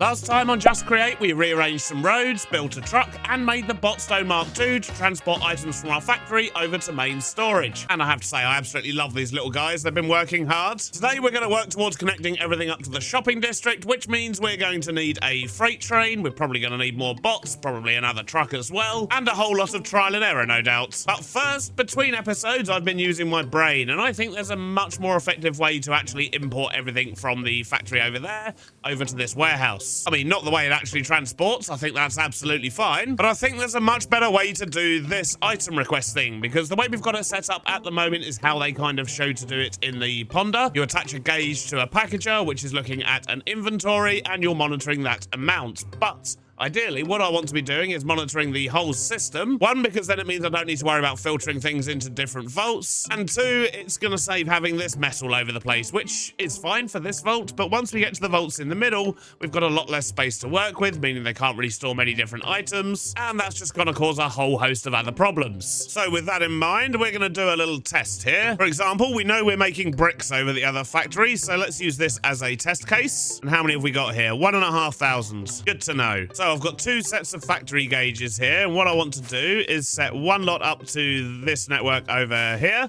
Last time on Just Create, we rearranged some roads, built a truck, and made the Beardstone Mark II to transport items from our factory over to main storage. And I have to say, I absolutely love these little guys. They've been working hard. Today, we're going to work towards connecting everything up to the shopping district, which means we're going to need a freight train. We're probably going to need more bots, probably another truck as well, and a whole lot of trial and error, no doubt. But first, between episodes, I've been using my brain, and I think there's a much more effective way to actually import everything from the factory over there over to this warehouse. I mean, not the way it actually transports, I think that's absolutely fine, but I think there's a much better way to do this item request thing, because the way we've got it set up at the moment is how they kind of show to do it in the ponder. You attach a gauge to a packager, which is looking at an inventory, and you're monitoring that amount. But ideally, what I want to be doing is monitoring the whole system. One, because then it means I don't need to worry about filtering things into different vaults. And two, it's going to save having this mess all over the place, which is fine for this vault. But once we get to the vaults in the middle, we've got a lot less space to work with, meaning they can't really store many different items. And that's just going to cause a whole host of other problems. So with that in mind, we're going to do a little test here. For example, we know we're making bricks over the other factory, so let's use this as a test case. And how many have we got here? 1,500. Good to know. So I've got two sets of factory gauges here, and what I want to do is set one lot up to this network over here.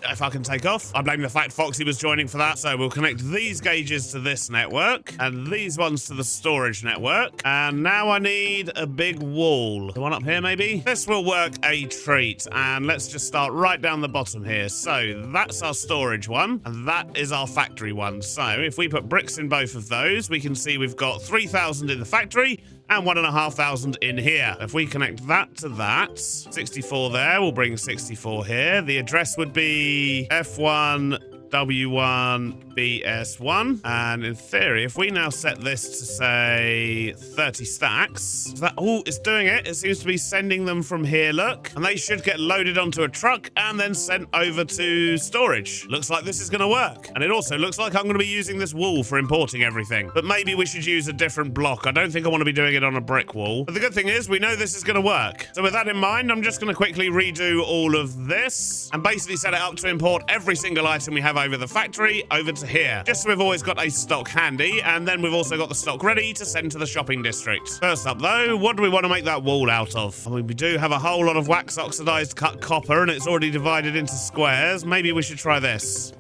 If I can take off. I blame the fact Foxy was joining for that. So we'll connect these gauges to this network and these ones to the storage network. And now I need a big wall. The one up here, maybe? This will work a treat. And let's just start right down the bottom here. So that's our storage one, and that is our factory one. So if we put bricks in both of those, we can see we've got 3,000 in the factory and 1,500 in here. If we connect that to that, 64 there, we'll bring 64 here. The address would be F1 W1 BS1, and in theory, if we now set this to say 30 stacks, that, oh, it's doing it. It seems to be sending them from here, look, and they should get loaded onto a truck and then sent over to storage. Looks like this is going to work, and it also looks like I'm going to be using this wall for importing everything, but maybe we should use a different block. I don't think I want to be doing it on a brick wall, but the good thing is we know this is going to work. So with that in mind, I'm just going to quickly redo all of this and basically set it up to import every single item we have over the factory over to here, just so we've always got a stock handy, and then we've also got the stock ready to send to the shopping district. First up though, what do we want to make that wall out of? I mean, we do have a whole lot of wax oxidized cut copper, and it's already divided into squares. Maybe we should try this.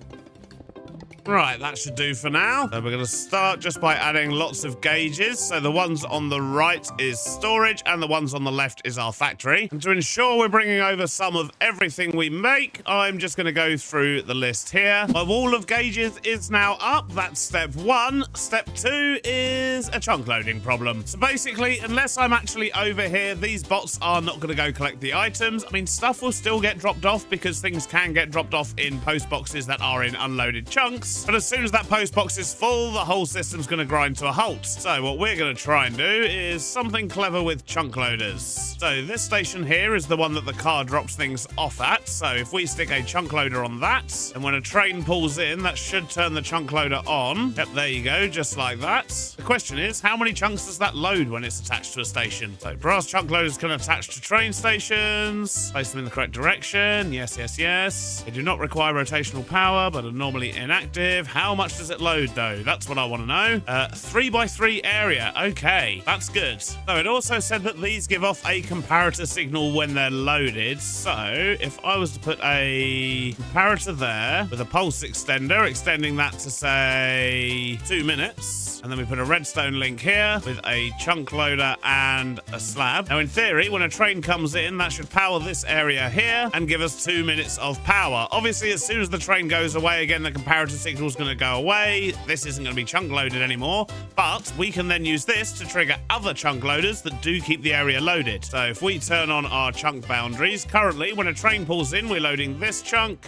Right, that should do for now. So we're going to start just by adding lots of gauges. So the ones on the right is storage, and the ones on the left is our factory. And to ensure we're bringing over some of everything we make, I'm just going to go through the list here. My wall of gauges is now up. That's step one. Step two is a chunk loading problem. So basically, unless I'm actually over here, these bots are not going to go collect the items. I mean, stuff will still get dropped off because things can get dropped off in post boxes that are in unloaded chunks. But as soon as that post box is full, the whole system's going to grind to a halt. So what we're going to try and do is something clever with chunk loaders. So this station here is the one that the car drops things off at. So if we stick a chunk loader on that, and when a train pulls in, that should turn the chunk loader on. Yep, there you go, just like that. The question is, how many chunks does that load when it's attached to a station? So brass chunk loaders can attach to train stations. Place them in the correct direction. Yes, yes, yes. They do not require rotational power, but are normally inactive. How much does it load though? That's what I want to know. 3x3 area. Okay, that's good. So it also said that these give off a comparator signal when they're loaded. So if I was to put a comparator there with a pulse extender, extending that to say 2 minutes, and then we put a redstone link here with a chunk loader and a slab. Now in theory, when a train comes in, that should power this area here and give us 2 minutes of power. Obviously, as soon as the train goes away again, the comparator signal is going to go away. This isn't going to be chunk loaded anymore, but we can then use this to trigger other chunk loaders that do keep the area loaded. So if we turn on our chunk boundaries, currently when a train pulls in, we're loading this chunk,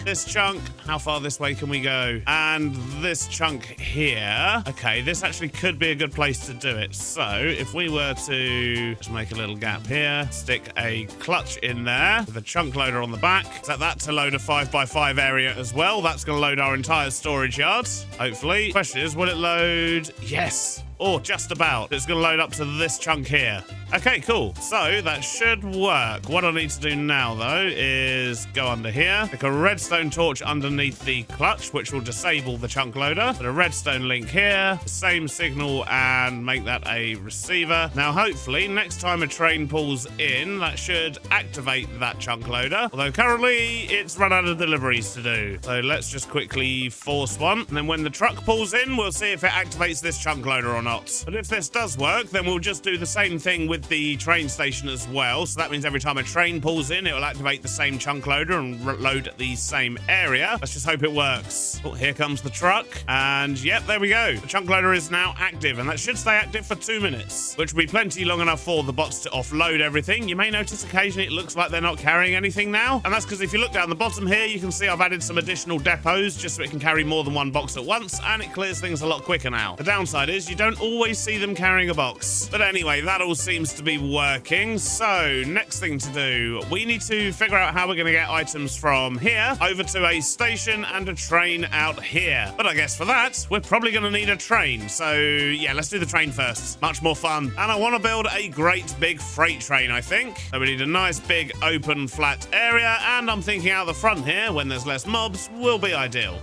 how far this way can we go, and this chunk here. Okay, this actually could be a good place to do it. So if we were to just make a little gap here, stick a clutch in there with a chunk loader on the back, set that to load a 5x5 area as well. That's going to load our entire storage yard, hopefully. Question is, will it load? Yes. Oh, just about. It's going to load up to this chunk here. Okay, cool. So that should work. What I need to do now, though, is go under here, pick a redstone torch underneath the clutch, which will disable the chunk loader. Put a redstone link here, same signal, and make that a receiver. Now, hopefully, next time a train pulls in, that should activate that chunk loader. Although currently, it's run out of deliveries to do. So let's just quickly force one. And then when the truck pulls in, we'll see if it activates this chunk loader or not. But if this does work, then we'll just do the same thing with the train station as well. So that means every time a train pulls in, it will activate the same chunk loader and load at the same area. Let's just hope it works. Oh, here comes the truck. And yep, there we go. The chunk loader is now active, and that should stay active for 2 minutes, which will be plenty long enough for the bots to offload everything. You may notice occasionally it looks like they're not carrying anything now. And that's because if you look down the bottom here, you can see I've added some additional depots just so it can carry more than one box at once, and it clears things a lot quicker now. The downside is you don't always see them carrying a box. But anyway, that all seems to be working. So next thing to do, we need to figure out how we're going to get items from here over to a station and a train out here. But I guess for that, we're probably going to need a train. So yeah, let's do the train first. Much more fun. And I want to build a great big freight train, I think. So we need a nice big open flat area, and I'm thinking out the front here, when there's less mobs, will be ideal.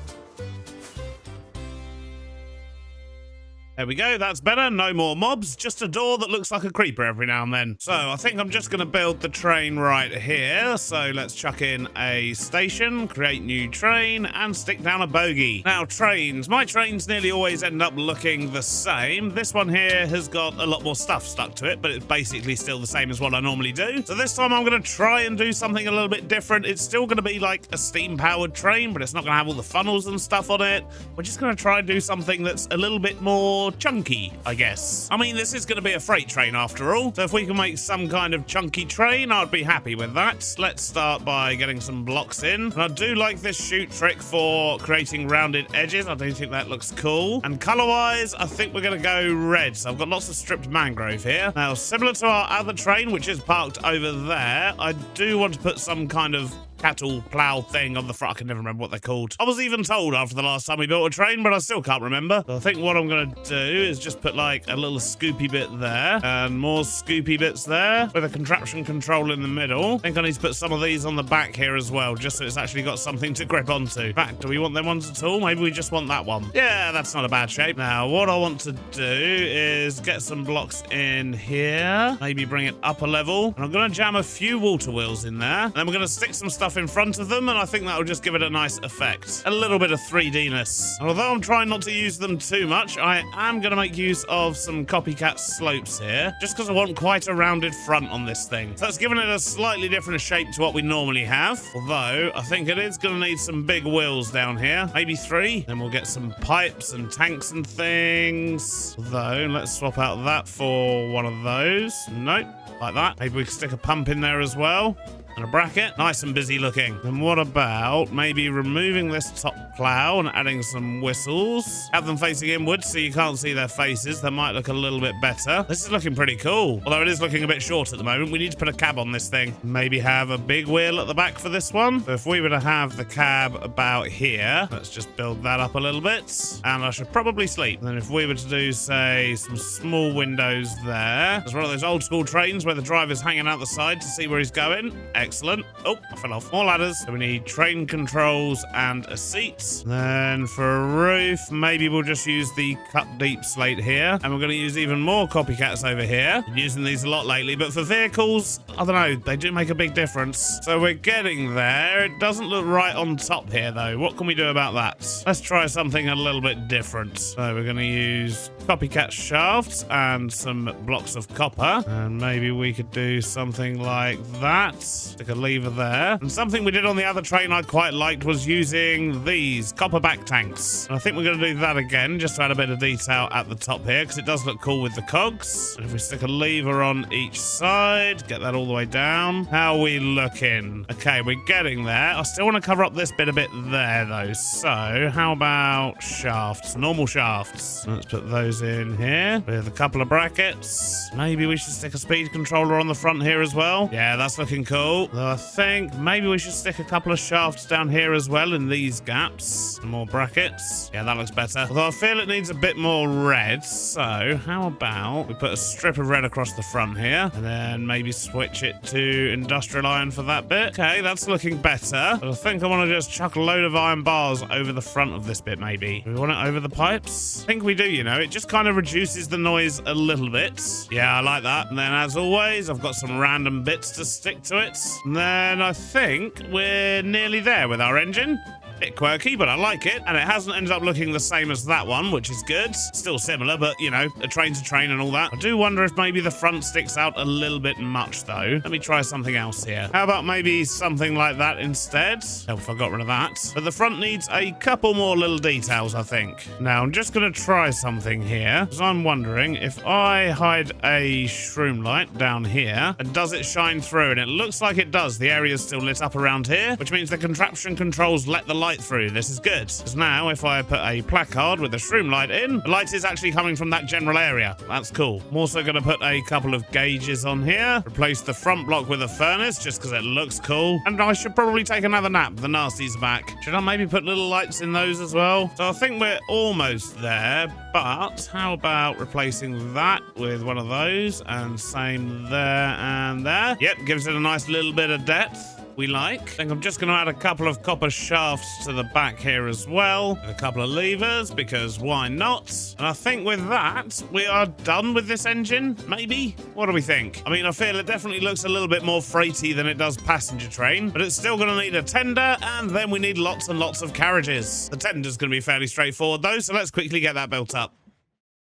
There we go, that's better. No more mobs, just a door that looks like a creeper every now and then. So I think I'm just going to build the train right here. So let's chuck in a station, create new train, and stick down a bogey. Now trains, my trains nearly always end up looking the same. This one here has got a lot more stuff stuck to it, but it's basically still the same as what I normally do. So this time I'm going to try and do something a little bit different. It's still going to be like a steam-powered train, but it's not going to have all the funnels and stuff on it. We're just going to try and do something that's a little bit more chunky, I guess. I mean, this is going to be a freight train after all, so if we can make some kind of chunky train, I'd be happy with that. Let's start by getting some blocks in. And I do like this shoot trick for creating rounded edges. I do think that looks cool. And color-wise, I think we're going to go red. So I've got lots of stripped mangrove here. Now, similar to our other train, which is parked over there, I do want to put some kind of cattle plow thing on the front. I can never remember what they're called. I was even told after the last time we built a train, but I still can't remember. So I think what I'm going to do is just put like a little scoopy bit there and more scoopy bits there with a contraption control in the middle. I think I need to put some of these on the back here as well, just so it's actually got something to grip onto. In fact, do we want them ones at all? Maybe we just want that one. Yeah, that's not a bad shape. Now, what I want to do is get some blocks in here, maybe bring it up a level, and I'm going to jam a few water wheels in there, and then we're going to stick some stuff in front of them, and I think that will just give it a nice effect. A little bit of 3D-ness. And although I'm trying not to use them too much, I am going to make use of some copycat slopes here, just because I want quite a rounded front on this thing. So that's giving it a slightly different shape to what we normally have, although I think it is going to need some big wheels down here, maybe 3. Then we'll get some pipes and tanks and things. Although, let's swap out that for one of those. Nope, like that. Maybe we can stick a pump in there as well. And a bracket. Nice and busy looking. And what about maybe removing this top plow and adding some whistles? Have them facing inwards so you can't see their faces. That might look a little bit better. This is looking pretty cool. Although it is looking a bit short at the moment. We need to put a cab on this thing. Maybe have a big wheel at the back for this one. So if we were to have the cab about here, let's just build that up a little bit. And I should probably sleep. And then if we were to do, say, some small windows there. There's one of those old school trains where the driver's hanging out the side to see where he's going. Excellent. Oh, I fell off. More ladders. So we need train controls and a seat. Then for a roof, maybe we'll just use the cut deep slate here. And we're going to use even more copycats over here. Been using these a lot lately, but for vehicles, I don't know, they do make a big difference. So we're getting there. It doesn't look right on top here, though. What can we do about that? Let's try something a little bit different. So we're going to use copycat shafts and some blocks of copper. And maybe we could do something like that. Stick a lever there. And something we did on the other train I quite liked was using these copper back tanks. And I think we're going to do that again, just to add a bit of detail at the top here, because it does look cool with the cogs. And if we stick a lever on each side, get that all the way down. How are we looking? Okay, we're getting there. I still want to cover up this bit a bit there, though. So, how about shafts? Normal shafts. Let's put those in here with a couple of brackets. Maybe we should stick a speed controller on the front here as well. Yeah, that's looking cool. cool. Though I think maybe we should stick a couple of shafts down here as well in these gaps. Some more brackets. Yeah, that looks better. Although I feel it needs a bit more red. So how about we put a strip of red across the front here and then maybe switch it to industrial iron for that bit. Okay, that's looking better. But I think I want to just chuck a load of iron bars over the front of this bit maybe. Do we want it over the pipes? I think we do, you know. It just kind of reduces the noise a little bit. Yeah, I like that. And then as always, I've got some random bits to stick to it. And then I think we're nearly there with our engine. Bit quirky, but I like it. And it hasn't ended up looking the same as that one, which is good. Still similar, but, you know, a train's a train and all that. I do wonder if maybe the front sticks out a little bit much, though. Let me try something else here. How about maybe something like that instead? Oh, if I got rid of that. But the front needs a couple more little details, I think. Now, I'm just going to try something here, because I'm wondering if I hide a shroom light down here, and does it shine through? And it looks like it does. The area's still lit up around here, which means the contraption controls let the light through. This is good. Because now if I put a placard with a shroom light in, the light is actually coming from that general area. That's cool. I'm also going to put a couple of gauges on here. Replace the front block with a furnace just because it looks cool. And I should probably take another nap. The nasties are back. Should I maybe put little lights in those as well? So I think we're almost there, but how about replacing that with one of those and same there and there. Yep, gives it a nice little bit of depth. We like. I think I'm just going to add a couple of copper shafts to the back here as well. With a couple of levers, because why not? And I think with that, we are done with this engine, maybe? What do we think? I mean, I feel it definitely looks a little bit more freighty than it does passenger train, but it's still going to need a tender, and then we need lots and lots of carriages. The tender's going to be fairly straightforward, though, so let's quickly get that built up.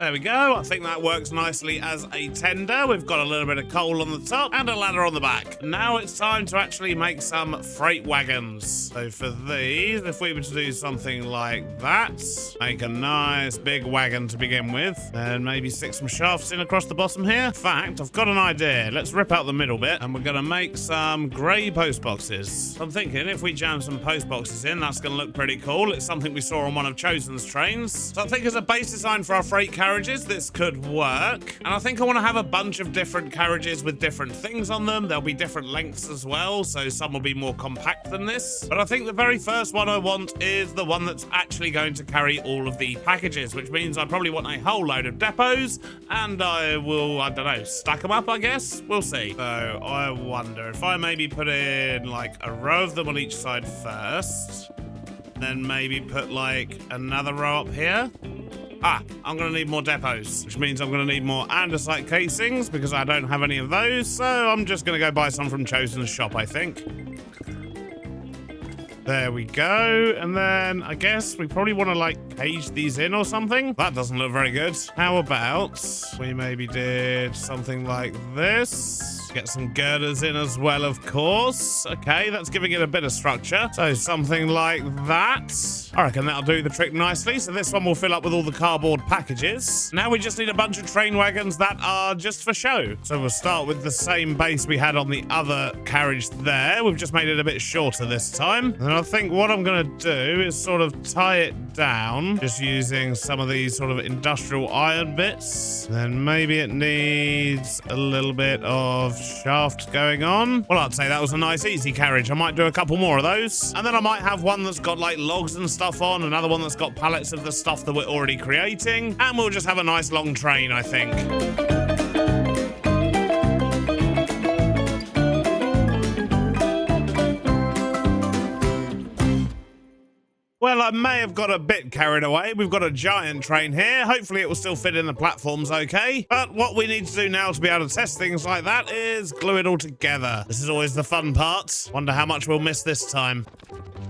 There we go. I think that works nicely as a tender. We've got a little bit of coal on the top and a ladder on the back. Now it's time to actually make some freight wagons. So for these, if we were to do something like that, make a nice big wagon to begin with, then maybe stick some shafts in across the bottom here. In fact, I've got an idea. Let's rip out the middle bit and we're going to make some grey post boxes. I'm thinking if we jam some post boxes in, that's going to look pretty cool. It's something we saw on one of Chosen's trains. So I think as a base design for our freight carriages, this could work. And I think I want to have a bunch of different carriages with different things on them. There'll be different lengths as well, so some will be more compact than this. But I think the very first one I want is the one that's actually going to carry all of the packages, which means I probably want a whole load of depots, and I will, I don't know, stack them up, I guess? We'll see. So I wonder if I maybe put in like a row of them on each side first, then maybe put like another row up here. I'm going to need more depots, which means I'm going to need more andesite casings because I don't have any of those. So I'm just going to go buy some from Chosen's shop, I think. There we go. And then I guess we probably want to like cage these in or something. That doesn't look very good. How about we maybe did something like this? Get some girders in as well, of course. Okay, that's giving it a bit of structure. So something like that. I reckon that'll do the trick nicely. So this one will fill up with all the cardboard packages. Now we just need a bunch of train wagons that are just for show. So we'll start with the same base we had on the other carriage there. We've just made it a bit shorter this time. And I think what I'm going to do is sort of tie it down, just using some of these sort of industrial iron bits. Then maybe it needs a little bit of shaft going on. Well, I'd say that was a nice easy carriage. I might do a couple more of those. And then I might have one that's got like logs and stuff on, another one that's got pallets of the stuff that we're already creating. And we'll just have a nice long train, I think. Well, I may have got a bit carried away. We've got a giant train here. Hopefully it will still fit in the platforms okay. But what we need to do now to be able to test things like that is glue it all together. This is always the fun part. Wonder how much we'll miss this time.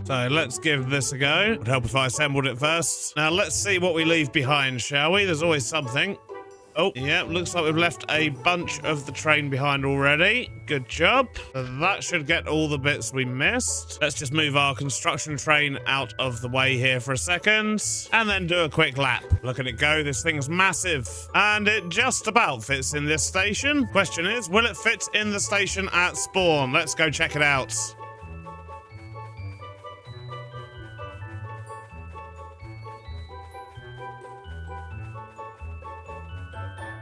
So let's give this a go. It would help if I assembled it first. Now let's see what we leave behind, shall we? There's always something. Oh, yeah, looks like we've left a bunch of the train behind already. Good job. So that should get all the bits we missed. Let's just move our construction train out of the way here for a second, and then do a quick lap. Look at it go. This thing's massive. And it just about fits in this station. Question is, will it fit in the station at spawn? Let's go check it out.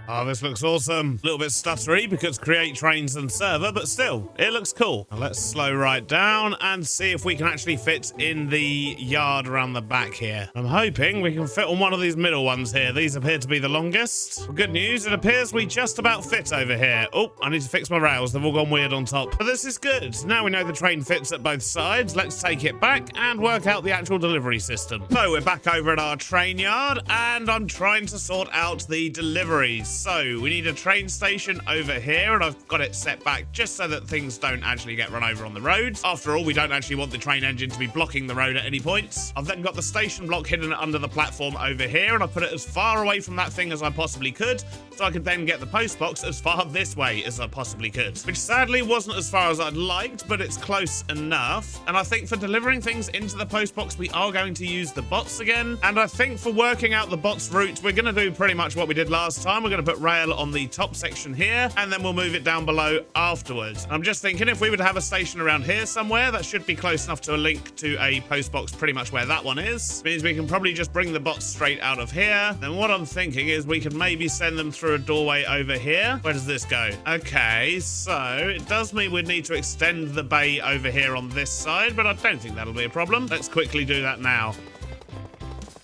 Oh, this looks awesome. A little bit stuttery because create trains and server, but still, it looks cool. Now let's slow right down and see if we can actually fit in the yard around the back here. I'm hoping we can fit on one of these middle ones here. These appear to be the longest. Well, good news, it appears we just about fit over here. Oh, I need to fix my rails. They've all gone weird on top. But this is good. Now we know the train fits at both sides. Let's take it back and work out the actual delivery system. So we're back over at our train yard and I'm trying to sort out the deliveries. So we need a train station over here and I've got it set back just so that things don't actually get run over on the roads. After all, we don't actually want the train engine to be blocking the road at any point. I've then got the station block hidden under the platform over here and I put it as far away from that thing as I possibly could so I could then get the post box as far this way as I possibly could. Which sadly wasn't as far as I'd liked, but it's close enough. And I think for delivering things into the post box, we are going to use the bots again. And I think for working out the bots routes, we're going to do pretty much what we did last time. We're going to put rail on the top section here, and then we'll move it down below afterwards. I'm just thinking if we would have a station around here somewhere, that should be close enough to a link to a post box pretty much where that one is. Means we can probably just bring the bots straight out of here. Then what I'm thinking is we could maybe send them through a doorway over here. Where does this go? Okay, so it does mean we'd need to extend the bay over here on this side, but I don't think that'll be a problem. Let's quickly do that now.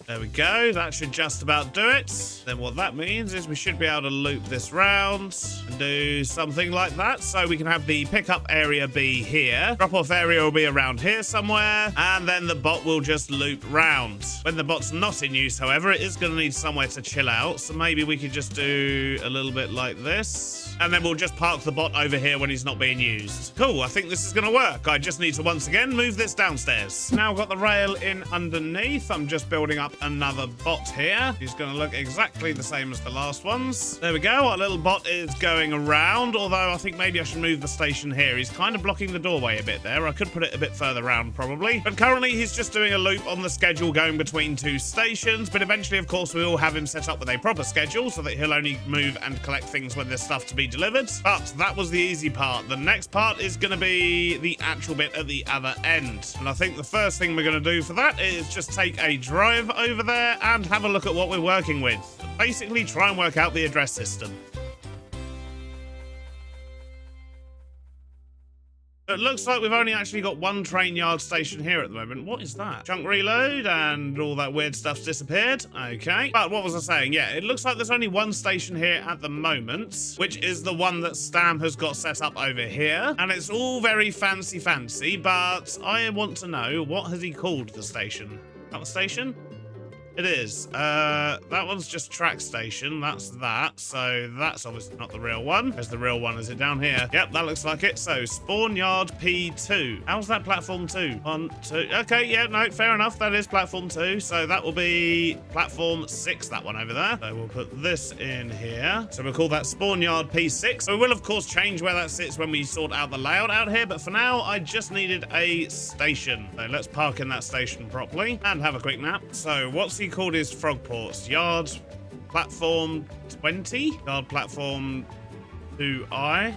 There we go. That should just about do it. Then what that means is we should be able to loop this round and do something like that. So we can have the pickup area be here. Drop-off area will be around here somewhere. And then the bot will just loop round. When the bot's not in use, however, it is going to need somewhere to chill out. So maybe we could just do a little bit like this. And then we'll just park the bot over here when he's not being used. Cool, I think this is going to work. I just need to once again move this downstairs. Now I've got the rail in underneath. I'm just building up another bot here. He's going to look exactly the same as the last ones. There we go. Our little bot is going around, although I think maybe I should move the station here. He's kind of blocking the doorway a bit there. I could put it a bit further around probably. But currently he's just doing a loop on the schedule going between two stations. But eventually, of course, we will have him set up with a proper schedule so that he'll only move and collect things when there's stuff to be delivered. But that was the easy part. The next part is going to be the actual bit at the other end. And I think the first thing we're going to do for that is just take a drive over there and have a look at what we're working with. Basically, try and work out the address system. It looks like we've only actually got one train yard station here at the moment. What is that? Chunk reload and all that weird stuff's disappeared. Okay. But what was I saying? Yeah, it looks like there's only one station here at the moment, which is the one that Stam has got set up over here. And it's all very fancy, but I want to know, what has he called the station? That the station? It is. That one's just track station. That's that. So that's obviously not the real one. Where's the real one? Is it down here? Yep, that looks like it. So spawn yard P2. How's that platform 2? 1, 2. Okay, yeah, no, fair enough. That is platform 2. So that will be platform 6, that one over there. So we'll put this in here. So we'll call that spawn yard P6. So we will, of course, change where that sits when we sort out the layout out here. But for now, I just needed a station. So let's park in that station properly and have a quick nap. So what's he called his frog ports? Yard platform 20, yard platform 2I,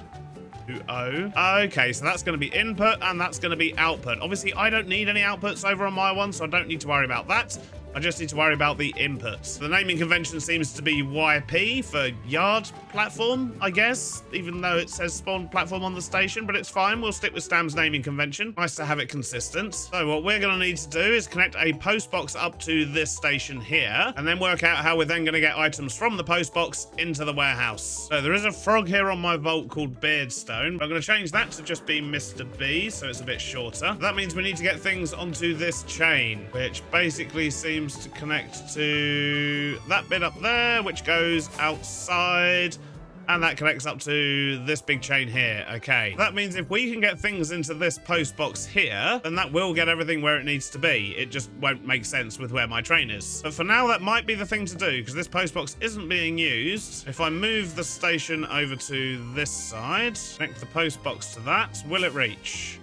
2O. Okay, so that's going to be input and that's going to be output. Obviously, I don't need any outputs over on my one, so I don't need to worry about that. I just need to worry about the inputs. The naming convention seems to be YP for yard platform, I guess, even though it says spawn platform on the station, but it's fine. We'll stick with Stam's naming convention. Nice to have it consistent. So what we're going to need to do is connect a post box up to this station here, and then work out how we're then going to get items from the post box into the warehouse. So there is a frog here on my vault called Beardstone. I'm going to change that to just be Mr. B, so it's a bit shorter. That means we need to get things onto this chain, which basically seems to connect to that bit up there, which goes outside, and that connects up to this big chain here. Okay, that means if we can get things into this post box here, then that will get everything where it needs to be. It just won't make sense with where my train is. But for now, that might be the thing to do, because this post box isn't being used. If I move the station over to this side, connect the post box to that, will it reach?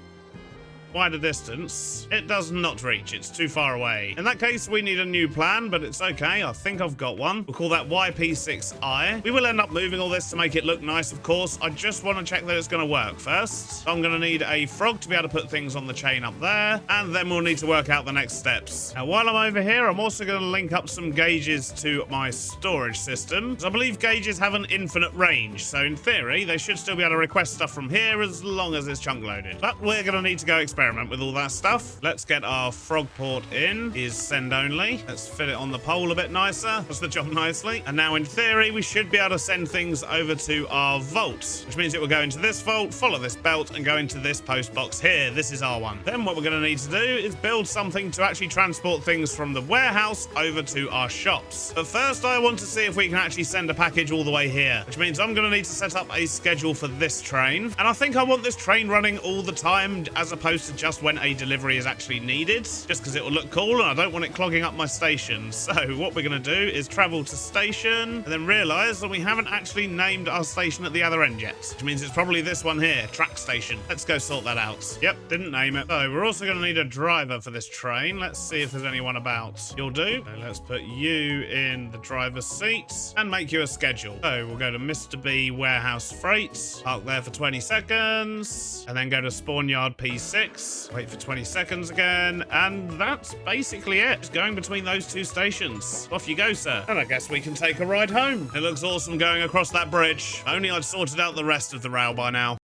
quite a distance. It does not reach. It's too far away. In that case, we need a new plan, but it's okay. I think I've got one. We'll call that YP6I. We will end up moving all this to make it look nice, of course. I just want to check that it's going to work first. So I'm going to need a frog to be able to put things on the chain up there, and then we'll need to work out the next steps. Now, while I'm over here, I'm also going to link up some gauges to my storage system. I believe gauges have an infinite range, so in theory, they should still be able to request stuff from here as long as it's chunk loaded. But we're going to need to go experiment with all that stuff. Let's get our frog port in. Is send only. Let's fit it on the pole a bit nicer. Does the job nicely. And now in theory, we should be able to send things over to our vault, which means it will go into this vault, follow this belt, and go into this post box here. This is our one. Then what we're going to need to do is build something to actually transport things from the warehouse over to our shops. But first, I want to see if we can actually send a package all the way here, which means I'm going to need to set up a schedule for this train. And I think I want this train running all the time as opposed to just when a delivery is actually needed, just because it will look cool and I don't want it clogging up my station. So what we're going to do is travel to station and then realize that we haven't actually named our station at the other end yet, which means it's probably this one here, track station. Let's go sort that out. Yep, didn't name it. So we're also going to need a driver for this train. Let's see if there's anyone about. You'll do. So let's put you in the driver's seat and make you a schedule. So we'll go to Mr. B Warehouse Freight, park there for 20 seconds, and then go to Spawn Yard P6, wait for 20 seconds again, and that's basically it. Just going between those two stations. Off you go, sir. And I guess we can take a ride home. It looks awesome going across that bridge. Only I'd sorted out the rest of the rail by now.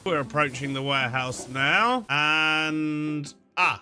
We're approaching the warehouse now, and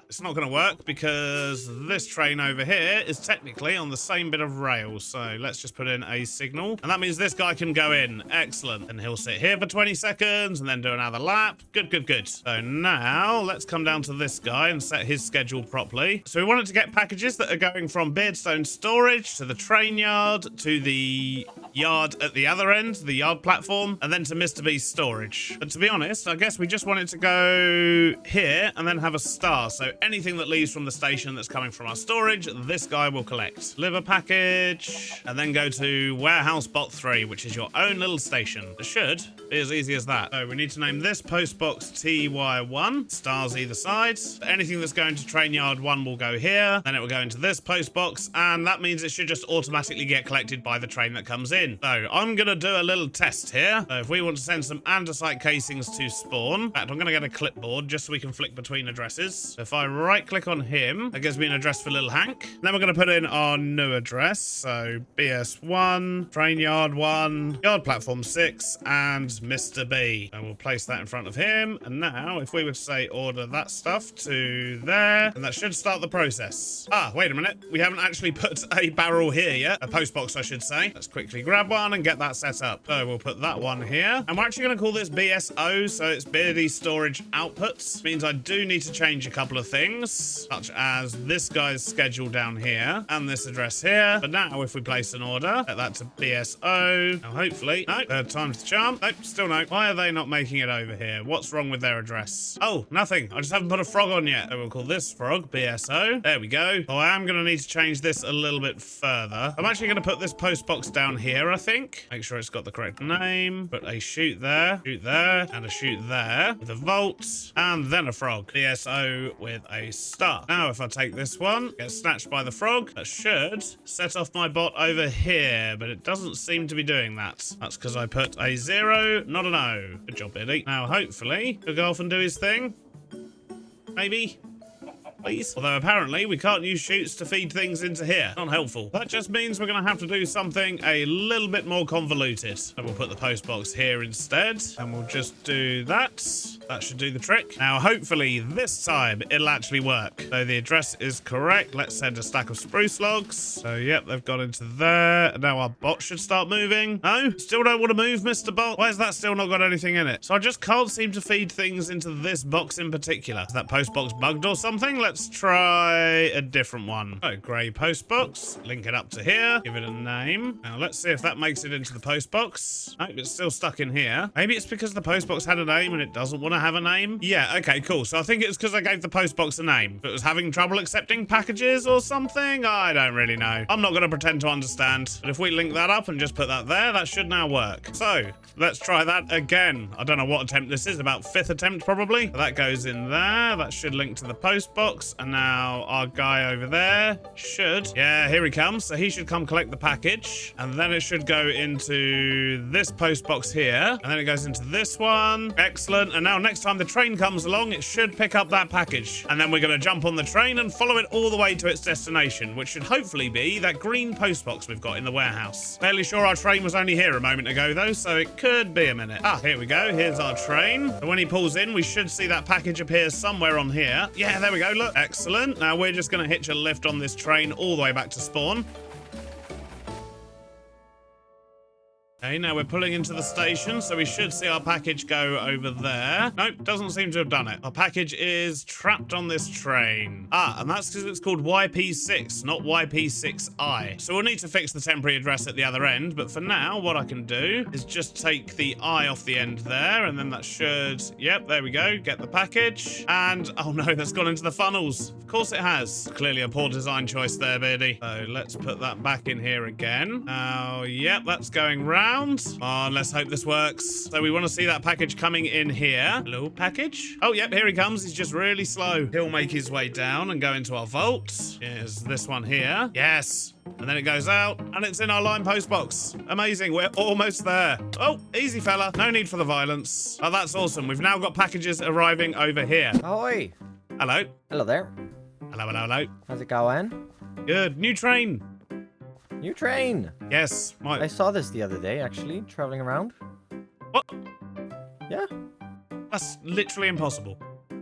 it's not going to work because this train over here is technically on the same bit of rail. So let's just put in a signal. And that means this guy can go in. Excellent. And he'll sit here for 20 seconds and then do another lap. Good, good, good. So now let's come down to this guy and set his schedule properly. So we wanted to get packages that are going from Beardstone storage to the train yard to the yard at the other end, the yard platform, and then to Mr. B's storage. But to be honest, I guess we just wanted to go here and then have a star. So anything that leaves from the station that's coming from our storage, this guy will collect. Deliver package, and then go to Warehouse Bot 3, which is your own little station. It should be as easy as that. So we need to name this post box TY1, stars either side. Anything that's going to Train Yard 1 will go here, then it will go into this post box, and that means it should just automatically get collected by the train that comes in. So I'm going to do a little test here. So if we want to send some andesite casings to spawn, in fact, I'm going to get a clipboard just so we can flick between addresses. If I right click on him, that gives me an address for little Hank. Then we're going to put in our new address. So BS1, Train Yard 1, Yard Platform 6, and Mr. B. And we'll place that in front of him. And now if we would say order that stuff to there, and that should start the process. Wait a minute. We haven't actually put a barrel here yet. A post box, I should say. Let's quickly grab one and get that set up. So we'll put that one here. And we're actually going to call this BSO. So it's Beardy Storage Outputs. Means I do need to change a couple of things, such as this guy's schedule down here and this address here. But now if we place an order, set that to BSO. Now hopefully, no, third time's the charm. Nope, still no. Why are they not making it over here? What's wrong with their address? Oh, nothing. I just haven't put a frog on yet. So we'll call this frog BSO. There we go. Oh, I am going to need to change this a little bit further. I'm actually going to put this post box down here, I think. Make sure it's got the correct name. Put a chute there, and a chute there with a vault, and then a frog. BSO with a star. Now, if I take this one, get snatched by the frog, that should set off my bot over here, but it doesn't seem to be doing that. That's because I put a 0, not an O. Good job, Biddy. Now, hopefully, he'll go off and do his thing. Maybe. Please. Although apparently we can't use chutes to feed things into here. Not helpful. That just means we're going to have to do something a little bit more convoluted. So we'll put the post box here instead, and we'll just do that. That should do the trick. Now, hopefully this time it'll actually work. So the address is correct. Let's send a stack of spruce logs. So yep, they've got into there. Now our bot should start moving. No, still don't want to move, Mr. Bot. Why has that still not got anything in it? So I just can't seem to feed things into this box in particular. Is that post box bugged or something? Let's try a different one. Oh, grey post box. Link it up to here. Give it a name. Now let's see if that makes it into the post box. Nope, it's still stuck in here. Maybe it's because the post box had a name and it doesn't want to have a name. Yeah, okay, cool. So I think it's because I gave the post box a name. It was having trouble accepting packages or something. I don't really know. I'm not going to pretend to understand. But if we link that up and just put that there, that should now work. So let's try that again. I don't know what attempt this is, about 5th attempt probably. But that goes in there. That should link to the post box. And now our guy over there should. Yeah, here he comes. So he should come collect the package. And then it should go into this post box here. And then it goes into this one. Excellent. And now next time the train comes along, it should pick up that package. And then we're going to jump on the train and follow it all the way to its destination, which should hopefully be that green post box we've got in the warehouse. Fairly sure our train was only here a moment ago though, so it could be a minute. Ah, here we go. Here's our train. So when he pulls in, we should see that package appear somewhere on here. Yeah, there we go. Look, excellent. Now we're just going to hitch a lift on this train all the way back to spawn. Okay, now we're pulling into the station, so we should see our package go over there. Nope, doesn't seem to have done it. Our package is trapped on this train. Ah, and that's because it's called YP6, not YP6I. So we'll need to fix the temporary address at the other end, but for now, what I can do is just take the I off the end there, and then that should, yep, there we go, get the package. And, oh no, that's gone into the funnels. Of course it has. Clearly a poor design choice there, Beardy. So let's put that back in here again. Now, yep, that's going round. Oh, let's hope this works. So we want to see that package coming in here. Hello, package? Oh, yep, here he comes. He's just really slow. He'll make his way down and go into our vault. Here's this one here. Yes. And then it goes out, and it's in our line post box. Amazing, we're almost there. Oh, easy fella. No need for the violence. Oh, that's awesome. We've now got packages arriving over here. Ahoy. Hello. Hello there. Hello, hello, hello. How's it going? Good. New train. New train. Yes. I saw this the other day, actually, traveling around. What? Yeah. That's literally impossible.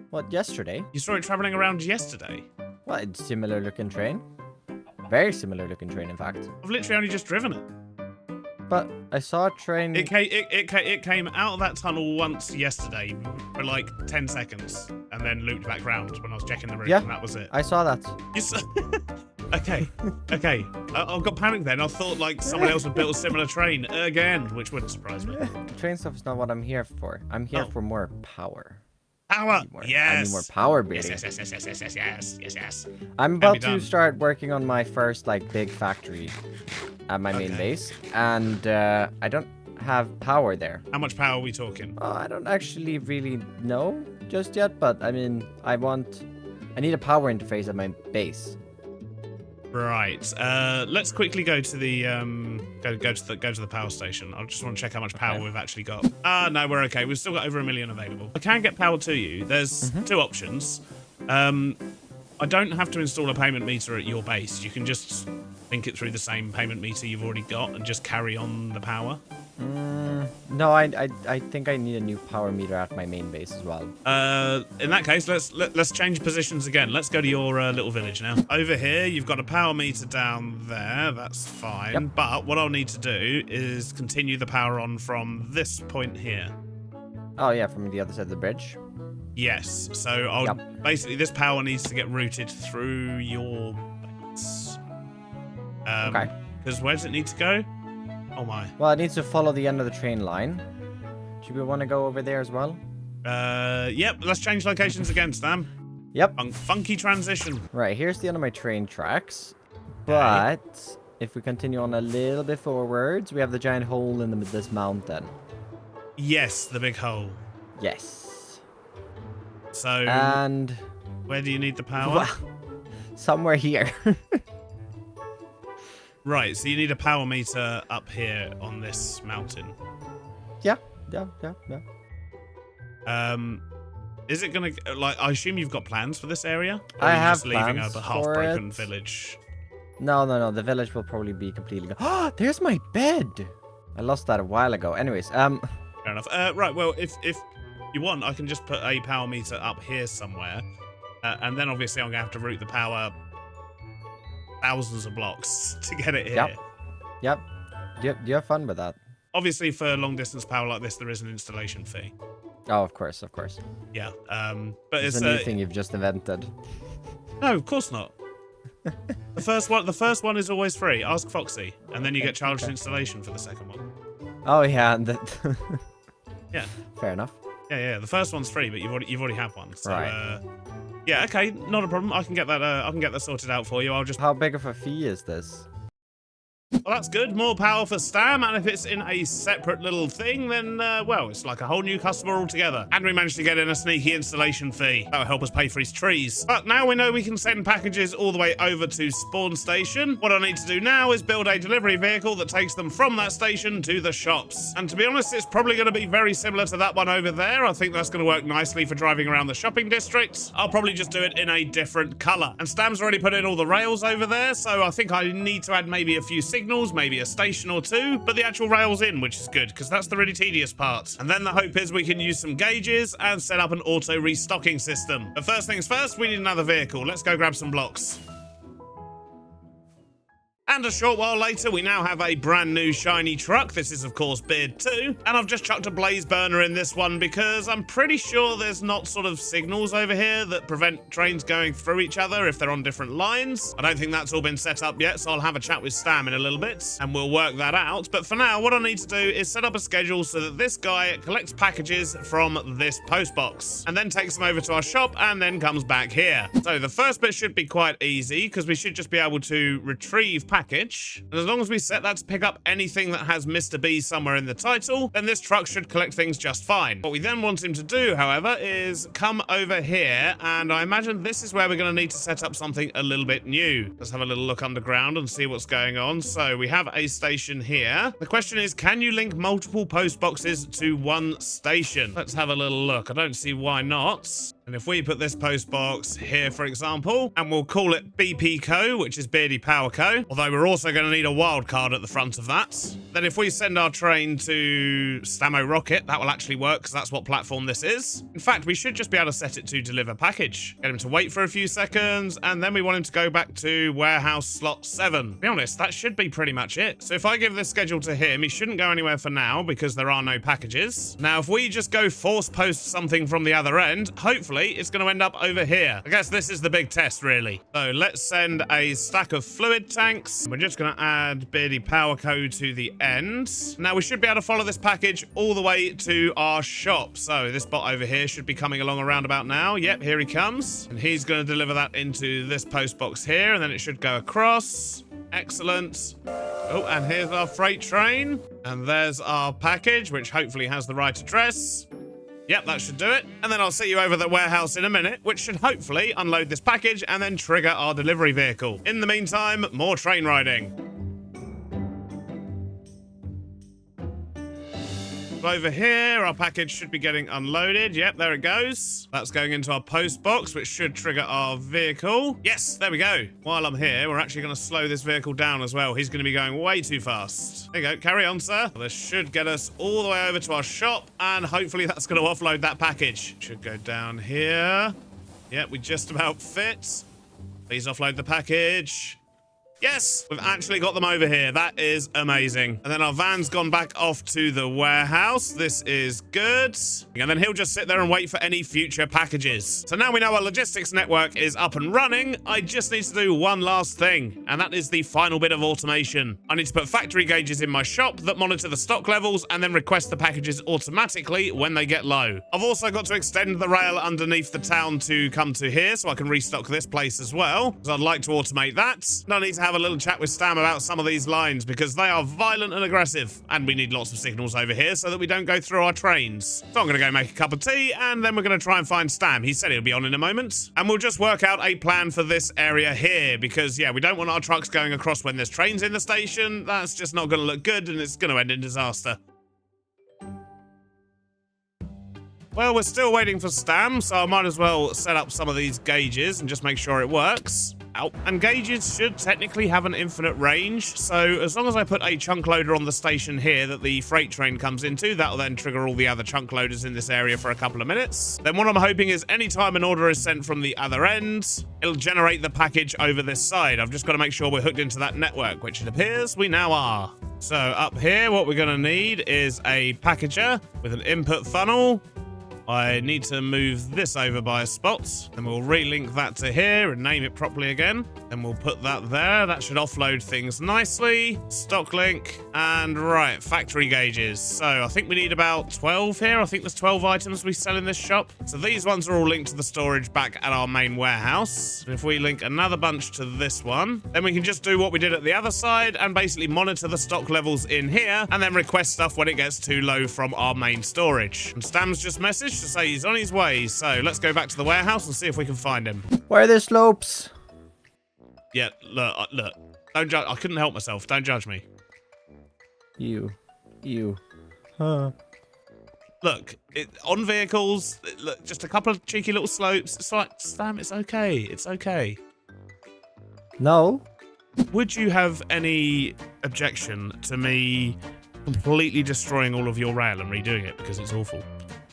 What, yesterday? You saw it traveling around yesterday? What, it's similar looking train? Very similar looking train, in fact. I've literally only just driven it. But I saw a train... It came out of that tunnel once yesterday for like 10 seconds and then looped back round when I was checking the route, and that was it. I saw that. You saw... Okay. I got panicked then. I thought like someone else had built a similar train again, which wouldn't surprise me. The train stuff is not what I'm here for. I'm here for more power. Power! Yes! I need more power, baby. Yes. I'm about to start working on my first, like, big factory at my main base. And I don't have power there. How much power are we talking? I don't actually really know just yet, but, I mean, I need a power interface at my base. Right. Let's quickly go to the go to the power station. I just want to check how much power we've actually got. No, we're okay. We've still got over 1 million available. I can get power to you. There's two options. I don't have to install a payment meter at your base. You can just link it through the same payment meter you've already got and just carry on the power. No, I think I need a new power meter at my main base as well. In that case, let's change positions again. Let's go to your little village now. Over here, you've got a power meter down there. That's fine. Yep. But what I'll need to do is continue the power on from this point here. Oh yeah, from the other side of the bridge. Yes. So I'll basically this power needs to get routed through your base. Okay. Because where does it need to go? Oh my. Well, it needs to follow the end of the train line. Do we want to go over there as well? Yep. Let's change locations again, Stam. Yep. Funky transition. Right, here's the end of my train tracks. But if we continue on a little bit forwards, we have the giant hole in this mountain. Yes, the big hole. Yes. So. And. Where do you need the power? Somewhere here. Right, so you need a power meter up here on this mountain. Yeah. Is it gonna like? I assume you've got plans for this area. Or I are you have just leaving plans a half-broken village. No. The village will probably be completely gone. Oh, there's my bed. I lost that a while ago. Anyways, Fair enough. Right. Well, if you want, I can just put a power meter up here somewhere, and then obviously I'm gonna have to route the power thousands of blocks to get it here. Yep. Do you have fun with that? Obviously, for long distance power like this, there is an installation fee. Oh, of course. Yeah. But it's a new thing you've just invented. No, of course not. The first one is always free. Ask Foxy, and then you get charged installation for the second one. Oh yeah, yeah. Fair enough. Yeah. The first one's free, but you've already had one. So, right. Yeah. Okay. Not a problem. I can get that. I can get that sorted out for you. I'll just. How big of a fee is this? Well, that's good. More power for Stam, and if it's in a separate little thing, then, well, it's like a whole new customer altogether. And we managed to get in a sneaky installation fee. That'll help us pay for his trees. But now we know we can send packages all the way over to Spawn Station. What I need to do now is build a delivery vehicle that takes them from that station to the shops. And to be honest, it's probably going to be very similar to that one over there. I think that's going to work nicely for driving around the shopping district. I'll probably just do it in a different color. And Stam's already put in all the rails over there, so I think I need to add maybe a few signals, maybe a station or two, but the actual rail's in, which is good, because that's the really tedious part. And then the hope is we can use some gauges and set up an auto restocking system. But first things first, we need another vehicle. Let's go grab some blocks. And a short while later, we now have a brand new shiny truck. This is, of course, Beard 2. And I've just chucked a blaze burner in this one because I'm pretty sure there's not sort of signals over here that prevent trains going through each other if they're on different lines. I don't think that's all been set up yet, so I'll have a chat with Stam in a little bit and we'll work that out. But for now, what I need to do is set up a schedule so that this guy collects packages from this post box and then takes them over to our shop and then comes back here. So the first bit should be quite easy because we should just be able to retrieve package. And as long as we set that to pick up anything that has Mr. B somewhere in the title, then this truck should collect things just fine. What we then want him to do, however, is come over here, and I imagine this is where we're going to need to set up something a little bit new. Let's have a little look underground and see what's going on. So we have a station here. The question is, can you link multiple post boxes to one station? Let's have a little look. I don't see why not. And if we put this post box here, for example, and we'll call it BP Co, which is Beardy Power Co, although we're also going to need a wild card at the front of that, then if we send our train to Stamo Rocket, that will actually work because that's what platform this is. In fact, we should just be able to set it to deliver package. Get him to wait for a few seconds, and then we want him to go back to warehouse slot 7. To be honest, that should be pretty much it. So if I give this schedule to him, he shouldn't go anywhere for now because there are no packages. Now, if we just go force post something from the other end, hopefully it's going to end up over here. I guess this is the big test, really. So let's send a stack of fluid tanks. We're just going to add Beardy Power Co to the end. Now we should be able to follow this package all the way to our shop. So this bot over here should be coming along around about now. Yep, here he comes. And he's going to deliver that into this post box here, and then it should go across. Excellent. Oh, and here's our freight train. And there's our package, which hopefully has the right address. Yep, that should do it. And then I'll see you over the warehouse in a minute, which should hopefully unload this package and then trigger our delivery vehicle. In the meantime, more train riding. Over here, our package should be getting unloaded. Yep, there it goes. That's going into our post box, which should trigger our vehicle. Yes, there we go. While I'm here, we're actually going to slow this vehicle down as well. He's going to be going way too fast. There you go. Carry on, sir. This should get us all the way over to our shop, and hopefully that's going to offload that package. Should go down here. Yep, we just about fit. Please offload the package. Yes, we've actually got them over here. That is amazing. And then our van's gone back off to the warehouse. This is good. And then he'll just sit there and wait for any future packages. So now we know our logistics network is up and running. I just need to do one last thing, and that is the final bit of automation. I need to put factory gauges in my shop that monitor the stock levels and then request the packages automatically when they get low. I've also got to extend the rail underneath the town to come to here so I can restock this place as well, because I'd like to automate that. And I need to have a little chat with Stam about some of these lines because they are violent and aggressive, and we need lots of signals over here so that we don't go through our trains. So I'm going to go make a cup of tea, and then we're going to try and find Stam. He said he'll be on in a moment, and we'll just work out a plan for this area here because, yeah, we don't want our trucks going across when there's trains in the station. That's just not going to look good, and it's going to end in disaster. Well, we're still waiting for Stam, so I might as well set up some of these gauges and just make sure it works. Ow. And gauges should technically have an infinite range, so as long as I put a chunk loader on the station here that the freight train comes into, that'll then trigger all the other chunk loaders in this area for a couple of minutes. Then what I'm hoping is anytime an order is sent from the other end, it'll generate the package over this side. I've just got to make sure we're hooked into that network, which it appears we now are. So up here, what we're going to need is a packager with an input funnel. I need to move this over by a spot. Then we'll relink that to here and name it properly again. Then we'll put that there. That should offload things nicely. Stock link. And right, factory gauges. So I think we need about 12 here. I think there's 12 items we sell in this shop. So these ones are all linked to the storage back at our main warehouse. And if we link another bunch to this one, then we can just do what we did at the other side and basically monitor the stock levels in here and then request stuff when it gets too low from our main storage. And Stam's just messaged to say he's on his way. So let's go back to the warehouse and see if we can find him. Where are the slopes? Yeah, look. Don't judge. I couldn't help myself. Don't judge me. You. Huh. Look, on vehicles, look, just a couple of cheeky little slopes. It's like, Stam, it's okay. It's okay. No. Would you have any objection to me completely destroying all of your rail and redoing it because it's awful?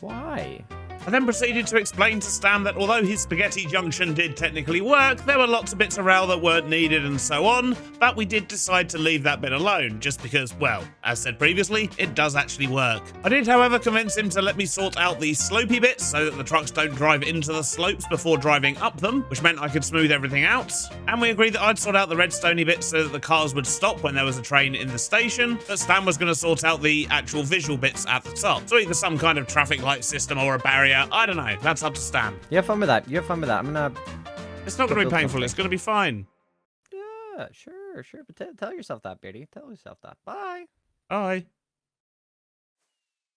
Why? I then proceeded to explain to Stam that although his spaghetti junction did technically work, there were lots of bits of rail that weren't needed and so on, but we did decide to leave that bit alone, just because, well, as said previously, it does actually work. I did, however, convince him to let me sort out the slopey bits so that the trucks don't drive into the slopes before driving up them, which meant I could smooth everything out, and we agreed that I'd sort out the redstoney bits so that the cars would stop when there was a train in the station, but Stam was going to sort out the actual visual bits at the top. So either some kind of traffic light system or a barrier, I don't know, that's up to Stan. You have fun with that. I'm gonna... It's not going to be painful, it's going to be fine. Yeah, sure. But tell yourself that, Beardy. Tell yourself that. Bye. Bye.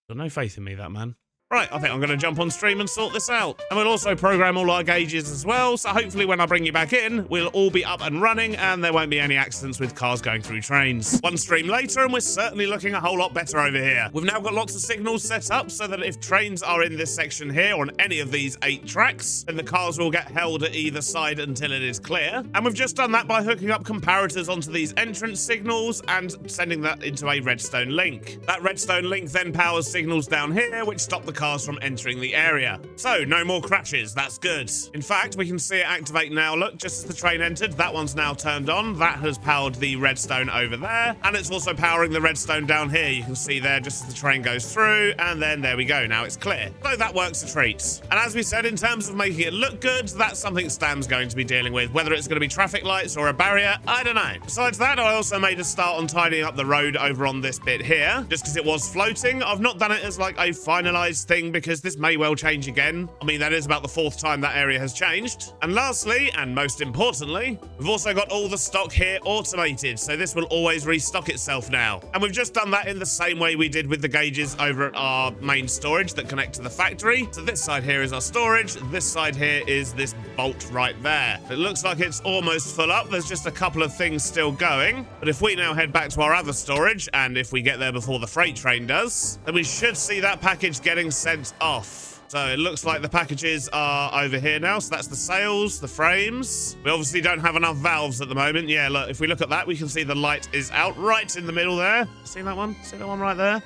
Got no faith in me, that man. Right, I think I'm going to jump on stream and sort this out. And we'll also program all our gauges as well, so hopefully when I bring you back in, we'll all be up and running and there won't be any accidents with cars going through trains. One stream later and we're certainly looking a whole lot better over here. We've now got lots of signals set up so that if trains are in this section here on any of these 8 tracks, then the cars will get held at either side until it is clear. And we've just done that by hooking up comparators onto these entrance signals and sending that into a redstone link. That redstone link then powers signals down here, which stop the cars from entering the area. So, no more crashes, that's good. In fact, we can see it activate now. Look, just as the train entered, that one's now turned on. That has powered the redstone over there, and it's also powering the redstone down here. You can see there just as the train goes through, and then there we go, now it's clear. So that works a treat. And as we said, in terms of making it look good, that's something Stam's going to be dealing with. Whether it's going to be traffic lights or a barrier, I don't know. Besides that, I also made a start on tidying up the road over on this bit here, just because it was floating. I've not done it as like a finalized thing because this may well change again. I mean, that is about the 4th time that area has changed. And lastly, and most importantly, we've also got all the stock here automated, so this will always restock itself now. And we've just done that in the same way we did with the gauges over at our main storage that connect to the factory. So this side here is our storage, this side here is this bolt right there. It looks like it's almost full up. There's just a couple of things still going. But if we now head back to our other storage, and if we get there before the freight train does, then we should see that package getting sent off. So it looks like the packages are over here now. So that's the sails, the frames. We obviously don't have enough valves at the moment. Yeah, look, if we look at that, we can see the light is out right in the middle there. See that one? See that one right there?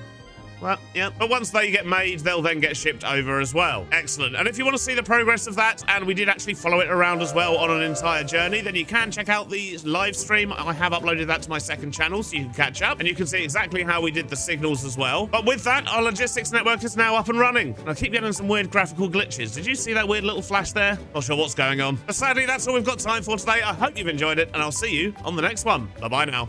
Well, yeah, but once they get made, they'll then get shipped over as well. Excellent. And if you want to see the progress of that, and we did actually follow it around as well on an entire journey, then you can check out the live stream. I have uploaded that to my second channel, so you can catch up, and you can see exactly how we did the signals as well. But with that, our logistics network is now up and running. And I keep getting some weird graphical glitches. Did you see that weird little flash there? Not sure what's going on. But sadly, that's all we've got time for today. I hope you've enjoyed it, and I'll see you on the next one. Bye-bye now.